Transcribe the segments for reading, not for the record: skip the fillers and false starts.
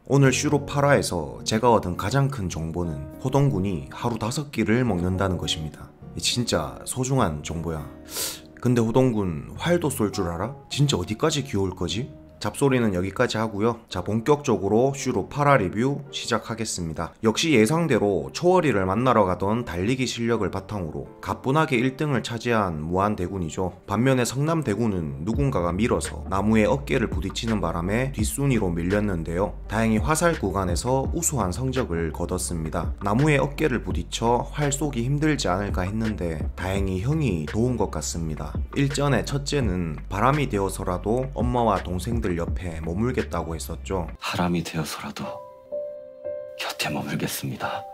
오늘 슈루파라에서 제가 얻은 가장 큰 정보는 호동군이 하루 5끼를 먹는다는 것입니다. 진짜 소중한 정보야. 근데 호동군 활도 쏠 줄 알아? 진짜 어디까지 귀여울 거지? 잡소리는 여기까지 하고요. 자, 본격적으로 슈루파라 리뷰 시작하겠습니다. 역시 예상대로 초월이를 만나러 가던 달리기 실력을 바탕으로 가뿐하게 1등을 차지한 무한대군이죠. 반면에 성남대군은 누군가가 밀어서 나무에 어깨를 부딪히는 바람에 뒷순위로 밀렸는데요. 다행히 화살 구간에서 우수한 성적을 거뒀습니다. 나무에 어깨를 부딪혀 활 쏘기 힘들지 않을까 했는데 다행히 형이 도운 것 같습니다. 일전에 첫째는 바람이 되어서라도 엄마와 동생들 옆에 머물겠다고 했었죠. 사람이 되어서라도 곁에 머물겠습니다.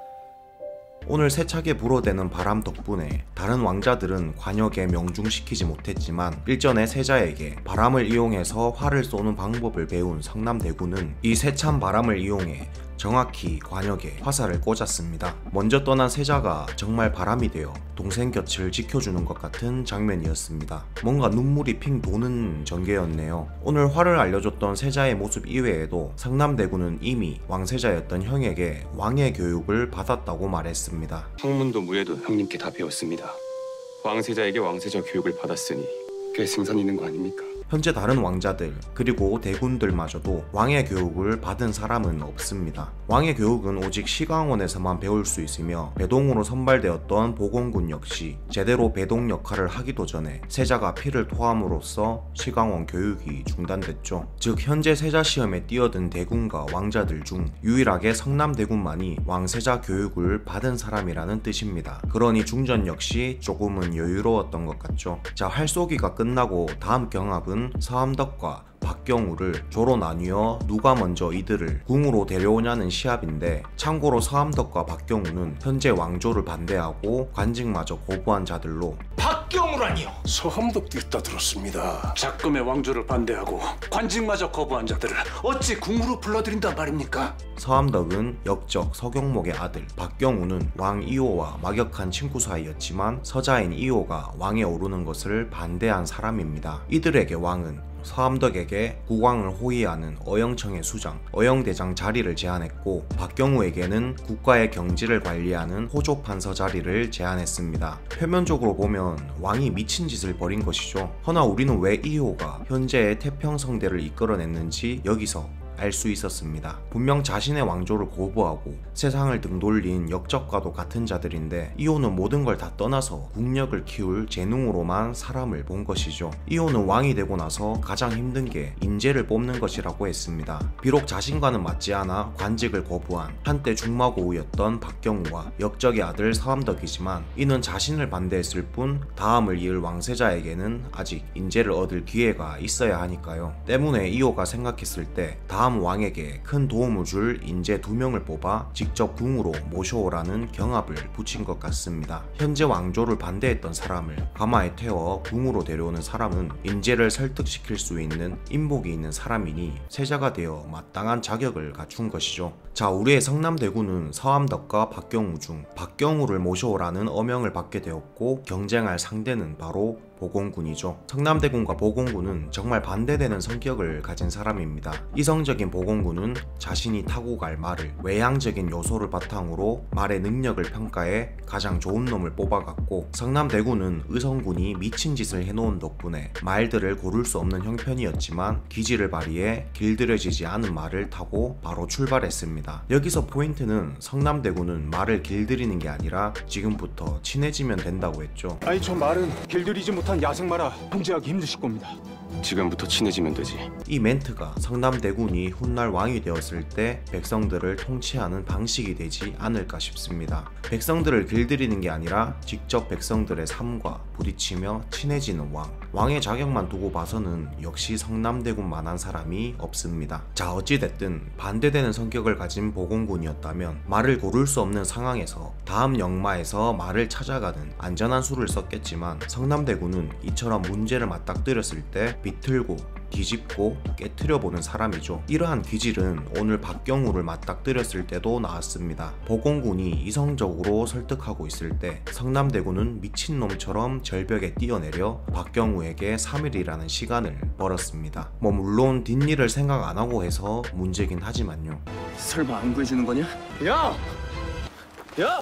오늘 세차게 불어대는 바람 덕분에 다른 왕자들은 관역에 명중시키지 못했지만 일전에 세자에게 바람을 이용해서 활을 쏘는 방법을 배운 성남대군은 이 세찬 바람을 이용해 정확히 관역에 화살을 꽂았습니다. 먼저 떠난 세자가 정말 바람이 되어 동생 곁을 지켜주는 것 같은 장면이었습니다. 뭔가 눈물이 핑 도는 전개였네요. 오늘 활을 알려줬던 세자의 모습 이외에도 성남대군은 이미 왕세자였던 형에게 왕의 교육을 받았다고 말했습니다. 학문도 무예도 형님께 다 배웠습니다. 왕세자에게 왕세자 교육을 받았으니 꽤 승산 있는 거 아닙니까? 현재 다른 왕자들 그리고 대군들마저도 왕의 교육을 받은 사람은 없습니다. 왕의 교육은 오직 시강원에서만 배울 수 있으며 배동으로 선발되었던 보건군 역시 제대로 배동 역할을 하기도 전에 세자가 피를 토함으로써 시강원 교육이 중단됐죠. 즉 현재 세자 시험에 뛰어든 대군과 왕자들 중 유일하게 성남대군만이 왕세자 교육을 받은 사람이라는 뜻입니다. 그러니 중전 역시 조금은 여유로웠던 것 같죠. 자, 활쏘기가 끝나고 다음 경합은 서암덕과 박경우를 조로 나뉘어 누가 먼저 이들을 궁으로 데려오냐는 시합인데, 참고로 서암덕과 박경우는 현재 왕조를 반대하고 관직마저 거부한 자들로. 박경우라니요? 서암덕도 있다 들었습니다. 작금의 왕조를 반대하고 관직마저 거부한 자들을 어찌 궁으로 불러들인단 말입니까? 서암덕은 역적 서경목의 아들, 박경우는 왕 이호와 막역한 친구 사이였지만 서자인 이호가 왕에 오르는 것을 반대한 사람입니다. 이들에게 왕은 서암덕에게 국왕을 호위하는 어영청의 수장, 어영대장 자리를 제안했고, 박경우에게는 국가의 경지를 관리하는 호조판서 자리를 제안했습니다. 표면적으로 보면 왕이 미친 짓을 벌인 것이죠. 허나 우리는 왜 이호가 현재의 태평성대를 이끌어냈는지 여기서 알 수 있었습니다. 분명 자신의 왕조를 거부하고 세상을 등돌린 역적과도 같은 자들인데 이호는 모든 걸 다 떠나서 국력을 키울 재능으로만 사람을 본 것이죠. 이호는 왕이 되고 나서 가장 힘든 게 인재를 뽑는 것이라고 했습니다. 비록 자신과는 맞지 않아 관직을 거부한 한때 중마고우였던 박경우와 역적의 아들 서암덕이지만 이는 자신을 반대했을 뿐 다음을 이을 왕세자에게는 아직 인재를 얻을 기회가 있어야 하니까요. 때문에 이호가 생각했을 때 다음 왕에게 큰 도움을 줄 인재 2명을 뽑아 직접 궁으로 모셔오라는 경합을 붙인 것 같습니다. 현재 왕조를 반대했던 사람을 가마에 태워 궁으로 데려오는 사람은 인재를 설득시킬 수 있는 인복이 있는 사람이니 세자가 되어 마땅한 자격을 갖춘 것이죠. 자, 우리의 성남대군은 서암덕과 박경우 중 박경우를 모셔오라는 어명을 받게 되었고, 경쟁할 상대는 바로 보건군이죠. 성남대군과 보건군은 정말 반대되는 성격을 가진 사람입니다. 이성적인 보건군은 자신이 타고 갈 말을 외향적인 요소를 바탕으로 말의 능력을 평가해 가장 좋은 놈을 뽑아갔고, 성남대군은 의성군이 미친 짓을 해놓은 덕분에 말들을 고를 수 없는 형편이었지만 기지를 발휘해 길들여지지 않은 말을 타고 바로 출발했습니다. 여기서 포인트는 성남대군은 말을 길들이는 게 아니라 지금부터 친해지면 된다고 했죠. 아니, 저 말은 길들이지 못한 야생마라 통제하기 힘드실 겁니다. 지금부터 친해지면 되지. 이 멘트가 성남대군이 훗날 왕이 되었을 때 백성들을 통치하는 방식이 되지 않을까 싶습니다. 백성들을 길들이는 게 아니라 직접 백성들의 삶과 부딪히며 친해지는 왕. 왕의 자격만 두고 봐서는 역시 성남대군만한 사람이 없습니다. 자, 어찌됐든 반대되는 성격을 가진 보건군이었다면 말을 고를 수 없는 상황에서 다음 역마에서 말을 찾아가는 안전한 수를 썼겠지만, 성남대군은 이처럼 문제를 맞닥뜨렸을 때 비틀고 뒤집고 깨트려보는 사람이죠. 이러한 기질은 오늘 박경우를 맞닥뜨렸을 때도 나왔습니다. 보건군이 이성적으로 설득하고 있을 때 성남대군은 미친놈처럼 절벽에 뛰어내려 박경우에게 3일이라는 시간을 벌었습니다. 물론 뒷일을 생각 안하고 해서 문제긴 하지만요. 설마 안 구해주는 거냐? 야! 야!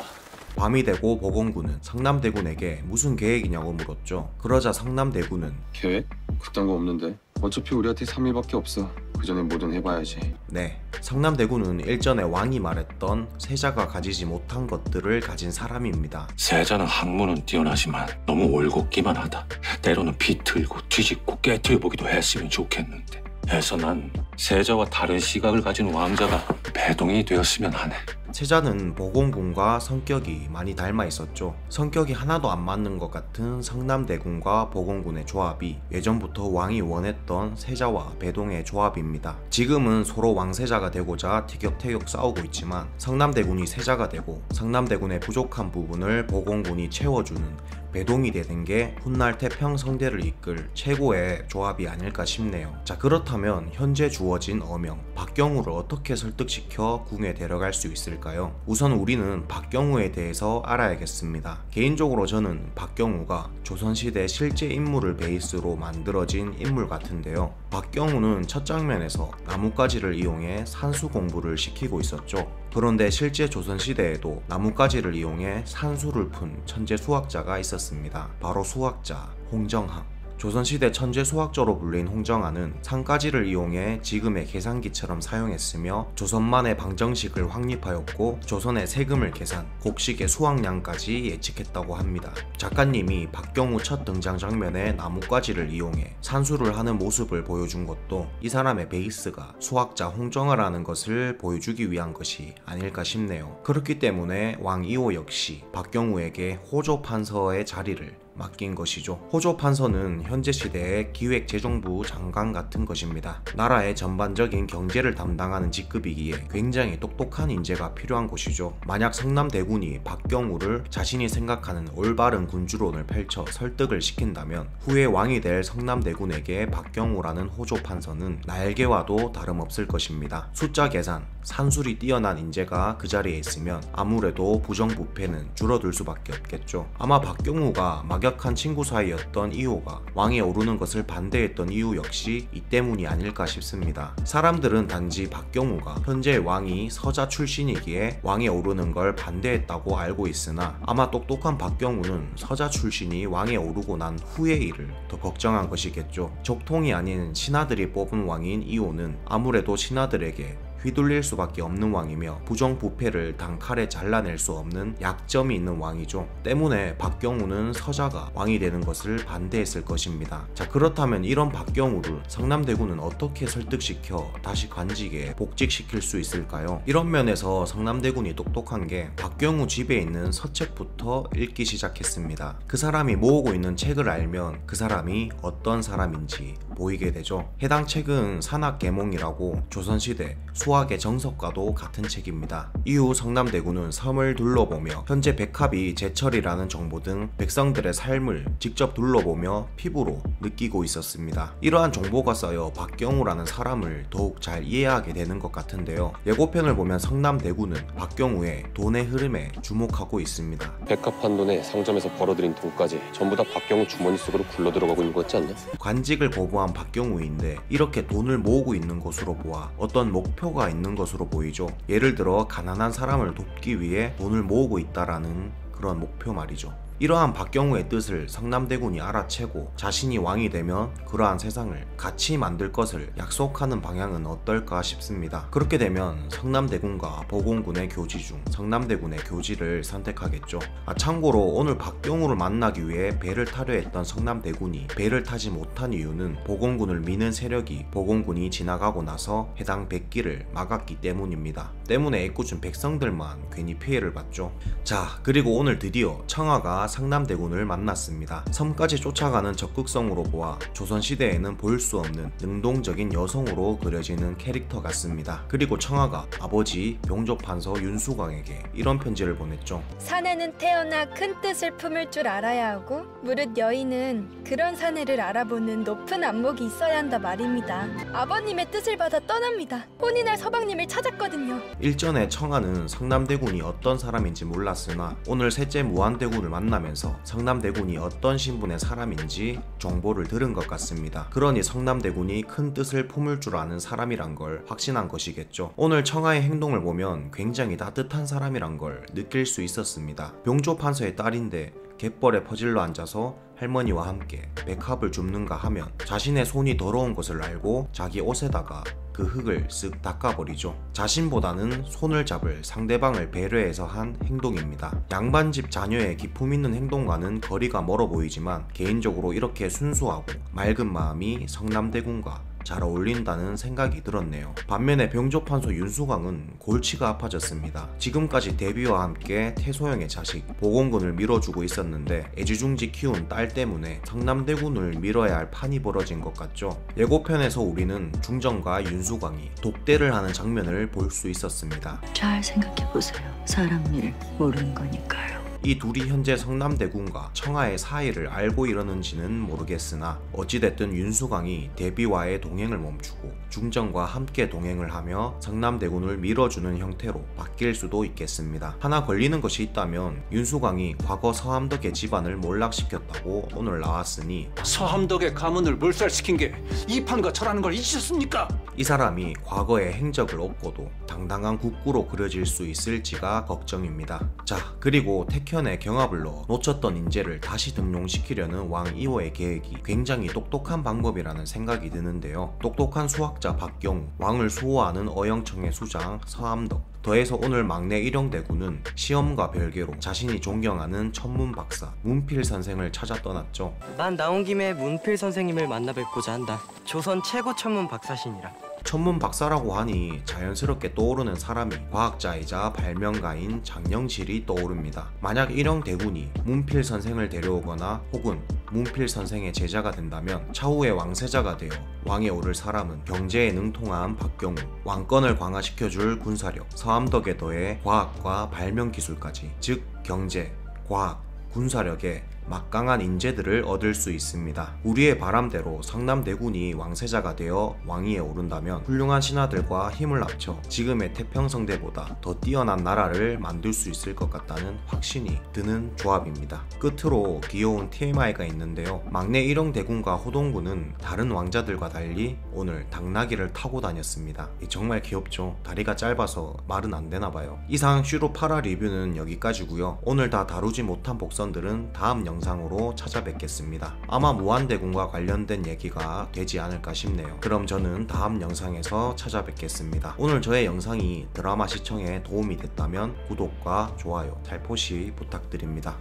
밤이 되고 보건군은 성남대군에게 무슨 계획이냐고 물었죠. 그러자 성남대군은 계획? 그딴 거 없는데. 어차피 우리한테 3일밖에 없어. 그 전에 뭐든 해봐야지. 네, 성남대군은 일전에 왕이 말했던 세자가 가지지 못한 것들을 가진 사람입니다. 세자는 학문은 뛰어나지만 너무 올곧기만 하다. 때로는 비틀고 뒤집고 깨트려보기도 했으면 좋겠는데 해서 난 세자와 다른 시각을 가진 왕자가 배동이 되었으면 하네. 세자는 보건군과 성격이 많이 닮아 있었죠. 성격이 하나도 안 맞는 것 같은 성남대군과 보건군의 조합이 예전부터 왕이 원했던 세자와 배동의 조합입니다. 지금은 서로 왕세자가 되고자 티격태격 싸우고 있지만 성남대군이 세자가 되고 성남대군의 부족한 부분을 보건군이 채워주는 배동이 되는 게 훗날 태평성대를 이끌 최고의 조합이 아닐까 싶네요. 자, 그렇다면 현재 주어진 어명 박경우를 어떻게 설득시켜 궁에 데려갈 수 있을까요? 우선 우리는 박경우에 대해서 알아야겠습니다. 개인적으로 저는 박경우가 조선시대 실제 인물을 베이스로 만들어진 인물 같은데요. 박경우는 첫 장면에서 나뭇가지를 이용해 산수 공부를 시키고 있었죠. 그런데 실제 조선시대에도 나뭇가지를 이용해 산수를 푼 천재 수학자가 있었습니다. 바로 수학자 홍정학. 조선시대 천재 수학자로 불린 홍정하는 산가지를 이용해 지금의 계산기처럼 사용했으며 조선만의 방정식을 확립하였고 조선의 세금을 계산, 곡식의 수확량까지 예측했다고 합니다. 작가님이 박경우 첫 등장 장면에 나뭇가지를 이용해 산수를 하는 모습을 보여준 것도 이 사람의 베이스가 수학자 홍정하라는 것을 보여주기 위한 것이 아닐까 싶네요. 그렇기 때문에 왕 이호 역시 박경우에게 호조판서의 자리를 맡긴 것이죠. 호조판서는 현재 시대의 기획재정부 장관 같은 것입니다. 나라의 전반적인 경제를 담당하는 직급이기에 굉장히 똑똑한 인재가 필요한 곳이죠. 만약 성남대군이 박경우를 자신이 생각하는 올바른 군주론을 펼쳐 설득을 시킨다면 후에 왕이 될 성남대군에게 박경우라는 호조판서는 날개와도 다름없을 것입니다. 숫자 계산, 산술이 뛰어난 인재가 그 자리에 있으면 아무래도 부정부패는 줄어들 수밖에 없겠죠. 아마 박경우가 막역한 친구 사이였던 이호가 왕에 오르는 것을 반대했던 이유 역시 이 때문이 아닐까 싶습니다. 사람들은 단지 박경우가 현재 왕이 서자 출신이기에 왕에 오르는 걸 반대했다고 알고 있으나 아마 똑똑한 박경우는 서자 출신이 왕에 오르고 난 후의 일을 더 걱정한 것이겠죠. 적통이 아닌 신하들이 뽑은 왕인 이호는 아무래도 신하들에게 휘둘릴 수밖에 없는 왕이며 부정부패를 단칼에 잘라낼 수 없는 약점이 있는 왕이죠. 때문에 박경우는 서자가 왕이 되는 것을 반대했을 것입니다. 자, 그렇다면 이런 박경우를 성남대군은 어떻게 설득시켜 다시 관직에 복직시킬 수 있을까요? 이런 면에서 성남대군이 똑똑한 게 박경우 집에 있는 서책부터 읽기 시작했습니다. 그 사람이 모으고 있는 책을 알면 그 사람이 어떤 사람인지 보이게 되죠. 해당 책은 산학계몽이라고 조선시대 수학의 정석과도 같은 책입니다. 이후 성남대군은 섬을 둘러보며 현재 백합이 제철이라는 정보 등 백성들의 삶을 직접 둘러보며 피부로 느끼고 있었습니다. 이러한 정보가 쌓여 박경우라는 사람을 더욱 잘 이해하게 되는 것 같은데요. 예고편을 보면 성남대군은 박경우의 돈의 흐름에 주목하고 있습니다. 백합한 돈에 상점에서 벌어들인 돈까지 전부 다 박경우 주머니 속으로 굴러들어가고 있는 것 같지 않냐? 관직을 거부한 박경우인데 이렇게 돈을 모으고 있는 것으로 보아 어떤 목표가 있는 것으로 보이죠. 예를 들어 가난한 사람을 돕기 위해 돈을 모으고 있다라는 그런 목표 말이죠. 이러한 박경우의 뜻을 성남대군이 알아채고 자신이 왕이 되면 그러한 세상을 같이 만들 것을 약속하는 방향은 어떨까 싶습니다. 그렇게 되면 성남대군과 보건군의 교지 중 성남대군의 교지를 선택하겠죠. 참고로 오늘 박경우를 만나기 위해 배를 타려 했던 성남대군이 배를 타지 못한 이유는 보건군을 미는 세력이 보건군이 지나가고 나서 해당 백기를 막았기 때문입니다. 때문에 애꿎은 백성들만 괜히 피해를 봤죠. 자, 그리고 오늘 드디어 청하가 성남대군을 만났습니다. 섬까지 쫓아가는 적극성으로 보아 조선시대에는 볼 수 없는 능동적인 여성으로 그려지는 캐릭터 같습니다. 그리고 청하가 아버지 병조판서 윤수광에게 이런 편지를 보냈죠. 사내는 태어나 큰 뜻을 품을 줄 알아야 하고 무릇 여인은 그런 사내를 알아보는 높은 안목이 있어야 한다 말입니다. 아버님의 뜻을 받아 떠납니다. 혼인할 서방님을 찾았거든요. 일전에 청하는 성남대군이 어떤 사람인지 몰랐으나 오늘 셋째 무한대군을 만나 만나면서 성남대군이 어떤 신분의 사람인지 정보를 들은 것 같습니다. 그러니 성남대군이 큰 뜻을 품을 줄 아는 사람이란 걸 확신한 것이겠죠. 오늘 청하의 행동을 보면 굉장히 따뜻한 사람이란 걸 느낄 수 있었습니다. 병조 판서의 딸인데 갯벌에 퍼질러 앉아서 할머니와 함께 백합을 줍는가 하면 자신의 손이 더러운 것을 알고 자기 옷에다가 그 흙을 쓱 닦아버리죠. 자신보다는 손을 잡을 상대방을 배려해서 한 행동입니다. 양반집 자녀의 기품 있는 행동과는 거리가 멀어 보이지만 개인적으로 이렇게 순수하고 맑은 마음이 성남대군과 잘 어울린다는 생각이 들었네요. 반면에 병조판소 윤수광은 골치가 아파졌습니다. 지금까지 대비와 함께 태소영의 자식 보공군을 밀어주고 있었는데 애지중지 키운 딸 때문에 성남대군을 밀어야 할 판이 벌어진 것 같죠. 예고편에서 우리는 중정과 윤수광이 독대를 하는 장면을 볼 수 있었습니다. 잘 생각해보세요. 사람 일 모르는 거니까요. 이 둘이 현재 성남대군과 청하의 사이를 알고 이러는지는 모르겠으나 어찌됐든 윤수광이 대비와의 동행을 멈추고 중정과 함께 동행을 하며 성남대군을 밀어주는 형태로 바뀔 수도 있겠습니다. 하나 걸리는 것이 있다면 윤수광이 과거 서함덕의 집안을 몰락시켰다고 오늘 나왔으니 서함덕의 가문을 몰살시킨 게 이판과 저라는 걸 잊으셨습니까? 이 사람이 과거의 행적을 없고도 당당한 국구로 그려질 수 있을지가 걱정입니다. 자, 그리고 태현의 경합을 넣어 놓쳤던 인재를 다시 등용시키려는 왕 이호의 계획이 굉장히 똑똑한 방법이라는 생각이 드는데요. 똑똑한 수학자 박경우, 왕을 수호하는 어영청의 수장 서함덕, 더해서 오늘 막내 일영대군은 시험과 별개로 자신이 존경하는 천문 박사 문필 선생을 찾아 떠났죠. 난 나온 김에 문필 선생님을 만나 뵙고자 한다. 조선 최고 천문 박사시니라. 천문 박사라고 하니 자연스럽게 떠오르는 사람이 과학자이자 발명가인 장영실이 떠오릅니다. 만약 일영대군이 문필 선생을 데려오거나 혹은 문필 선생의 제자가 된다면 차후의 왕세자가 되어 왕에 오를 사람은 경제에 능통한 박경우, 왕권을 강화시켜줄 군사력, 서함덕에 더해 과학과 발명 기술까지, 즉 경제, 과학, 군사력에 막강한 인재들을 얻을 수 있습니다. 우리의 바람대로 성남대군이 왕세자가 되어 왕위에 오른다면 훌륭한 신하들과 힘을 합쳐 지금의 태평성대보다 더 뛰어난 나라를 만들 수 있을 것 같다는 확신이 드는 조합입니다. 끝으로 귀여운 TMI가 있는데요. 막내 일영대군과 호동군은 다른 왕자들과 달리 오늘 당나귀를 타고 다녔습니다. 정말 귀엽죠? 다리가 짧아서 말은 안 되나봐요. 이상 슈로파라 리뷰는 여기까지고요. 오늘 다 다루지 못한 복선들은 다음 영상으로 찾아뵙겠습니다. 아마 무한대군과 관련된 얘기가 되지 않을까 싶네요. 그럼 저는 다음 영상에서 찾아뵙겠습니다. 오늘 저의 영상이 드라마 시청에 도움이 됐다면 구독과 좋아요, 달포시 부탁드립니다.